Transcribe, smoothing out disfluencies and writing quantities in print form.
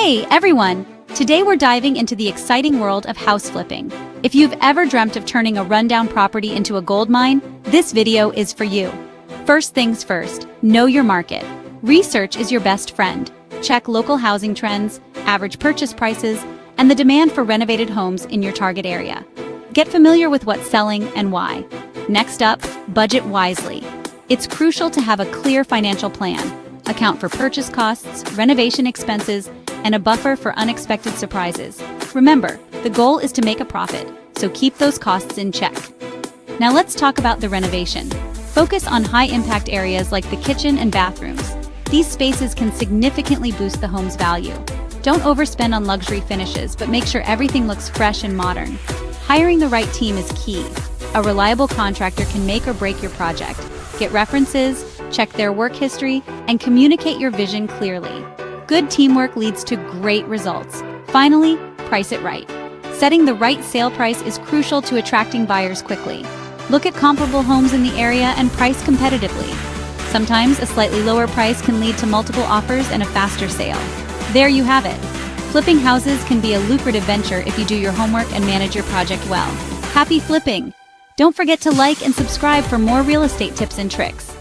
Hey everyone! Today we're diving into the exciting world of house flipping. If you've ever dreamt of turning a rundown property into a gold mine, this video is for you. First things first, know your market. Research is your best friend. Check local housing trends, average purchase prices, and the demand for renovated homes in your target area. Get familiar with what's selling and why. Next up, budget wisely. It's crucial to have a clear financial plan. Account for purchase costs, renovation expenses, and a buffer for unexpected surprises. Remember, the goal is to make a profit, so keep those costs in check. Now let's talk about the renovation. Focus on high-impact areas like the kitchen and bathrooms. These spaces can significantly boost the home's value. Don't overspend on luxury finishes, but make sure everything looks fresh and modern. Hiring the right team is key. A reliable contractor can make or break your project. Get references, check their work history, and communicate your vision clearly. Good teamwork leads to great results. Finally, price it right. Setting the right sale price is crucial to attracting buyers quickly. Look at comparable homes in the area and price competitively. Sometimes a slightly lower price can lead to multiple offers and a faster sale. There you have it. Flipping houses can be a lucrative venture if you do your homework and manage your project well. Happy flipping! Don't forget to like and subscribe for more real estate tips and tricks.